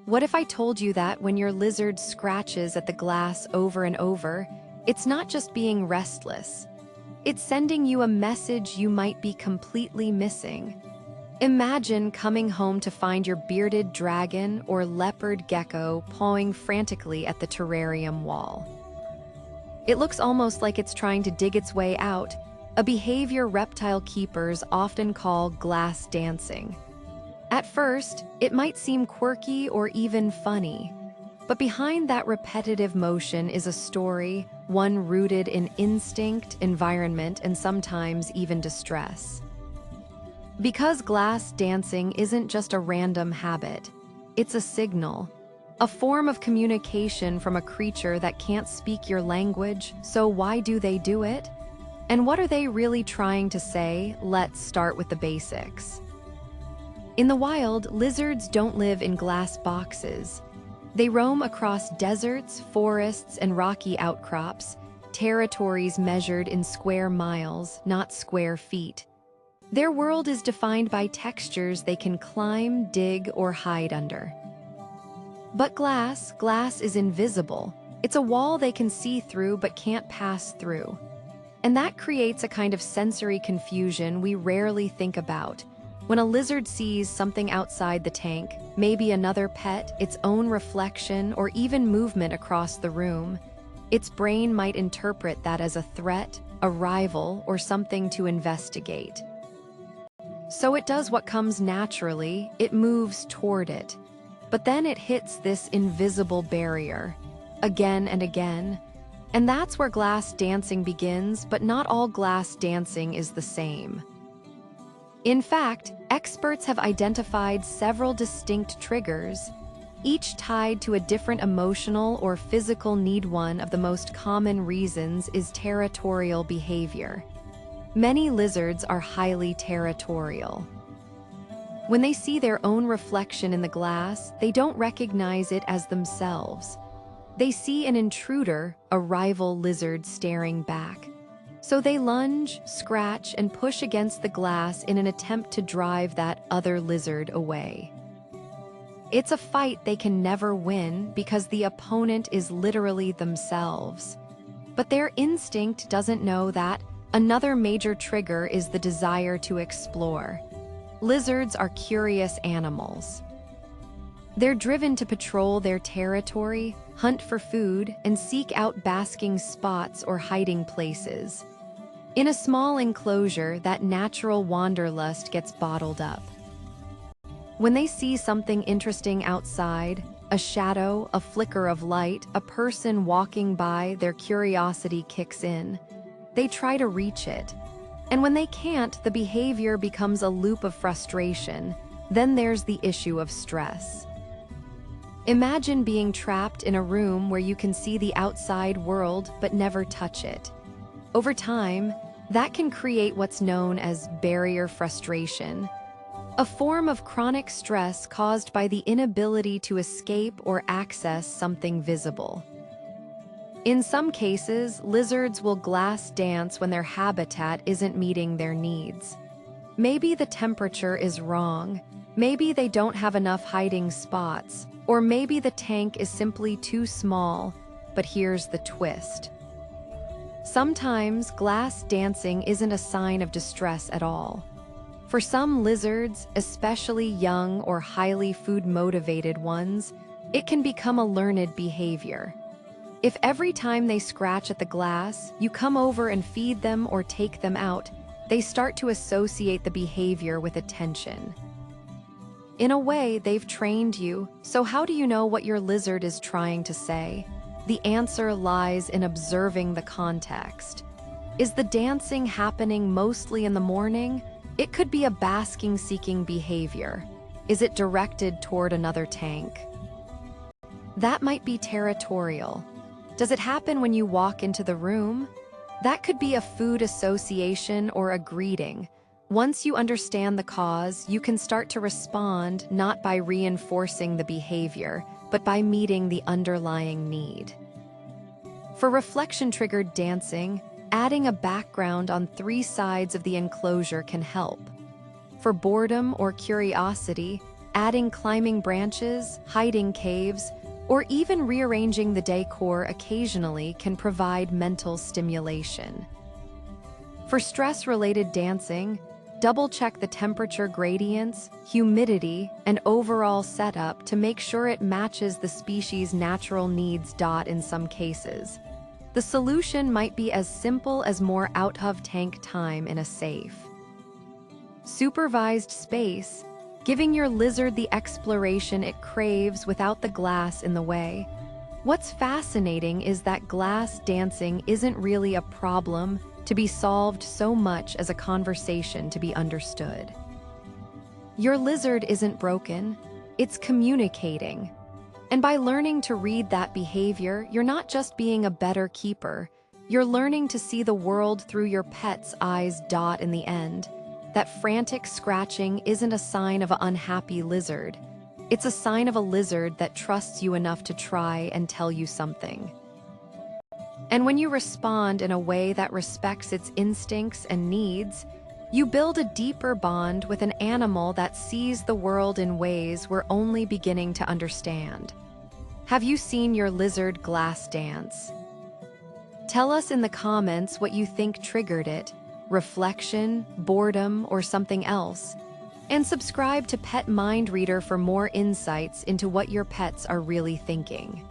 What if I told you that when your lizard scratches at the glass over and over, it's not just being restless. It's sending you a message you might be completely missing. Imagine coming home to find your bearded dragon or leopard gecko pawing frantically at the terrarium wall. It looks almost like it's trying to dig its way out, a behavior reptile keepers often call glass dancing. At first, it might seem quirky or even funny, but behind that repetitive motion is a story, one rooted in instinct, environment, and sometimes even distress. Because glass dancing isn't just a random habit, it's a signal, a form of communication from a creature that can't speak your language, so why do they do it? And what are they really trying to say? Let's start with the basics. In the wild, lizards don't live in glass boxes. They roam across deserts, forests, and rocky outcrops, territories measured in square miles, not square feet. Their world is defined by textures they can climb, dig, or hide under. But glass is invisible. It's a wall they can see through but can't pass through. And that creates a kind of sensory confusion we rarely think about. When a lizard sees something outside the tank, maybe another pet, its own reflection, or even movement across the room, its brain might interpret that as a threat, a rival, or something to investigate. So it does what comes naturally, it moves toward it. But then it hits this invisible barrier, again and again. And that's where glass dancing begins, but not all glass dancing is the same. In fact, experts have identified several distinct triggers, each tied to a different emotional or physical need. One of the most common reasons is territorial behavior. Many lizards are highly territorial. When they see their own reflection in the glass, they don't recognize it as themselves. They see an intruder, a rival lizard staring back. So they lunge, scratch, and push against the glass in an attempt to drive that other lizard away. It's a fight they can never win because the opponent is literally themselves. But their instinct doesn't know that. Another major trigger is the desire to explore. Lizards are curious animals. They're driven to patrol their territory, hunt for food, and seek out basking spots or hiding places. In a small enclosure, that natural wanderlust gets bottled up. When they see something interesting outside, a shadow, a flicker of light, a person walking by, their curiosity kicks in. They try to reach it. And when they can't, the behavior becomes a loop of frustration. Then there's the issue of stress. Imagine being trapped in a room where you can see the outside world but never touch it. Over time, that can create what's known as barrier frustration, a form of chronic stress caused by the inability to escape or access something visible. In some cases, lizards will glass dance when their habitat isn't meeting their needs. Maybe the temperature is wrong, maybe they don't have enough hiding spots, or maybe the tank is simply too small. But here's the twist. Sometimes glass dancing isn't a sign of distress at all. For some lizards, especially young or highly food-motivated ones, it can become a learned behavior. If every time they scratch at the glass, you come over and feed them or take them out, they start to associate the behavior with attention. In a way, they've trained you, so how do you know what your lizard is trying to say? The answer lies in observing the context. Is the dancing happening mostly in the morning? It could be a basking-seeking behavior. Is it directed toward another tank? That might be territorial. Does it happen when you walk into the room? That could be a food association or a greeting. Once you understand the cause, you can start to respond not by reinforcing the behavior, but by meeting the underlying need. For reflection-triggered dancing, adding a background on 3 sides of the enclosure can help. For boredom or curiosity, adding climbing branches, hiding caves, or even rearranging the decor occasionally can provide mental stimulation. For stress-related dancing, double-check the temperature gradients, humidity, and overall setup to make sure it matches the species' natural needs. In some cases, the solution might be as simple as more out-of-tank time in a safe, supervised space, giving your lizard the exploration it craves without the glass in the way. What's fascinating is that glass dancing isn't really a problem to be solved so much as a conversation to be understood. Your lizard isn't broken, it's communicating. And by learning to read that behavior, you're not just being a better keeper, you're learning to see the world through your pet's eyes. In the end, that frantic scratching isn't a sign of an unhappy lizard. It's a sign of a lizard that trusts you enough to try and tell you something. And when you respond in a way that respects its instincts and needs, you build a deeper bond with an animal that sees the world in ways we're only beginning to understand. Have you seen your lizard glass dance? Tell us in the comments what you think triggered it: reflection, boredom, or something else. And subscribe to Pet Mind Reader for more insights into what your pets are really thinking.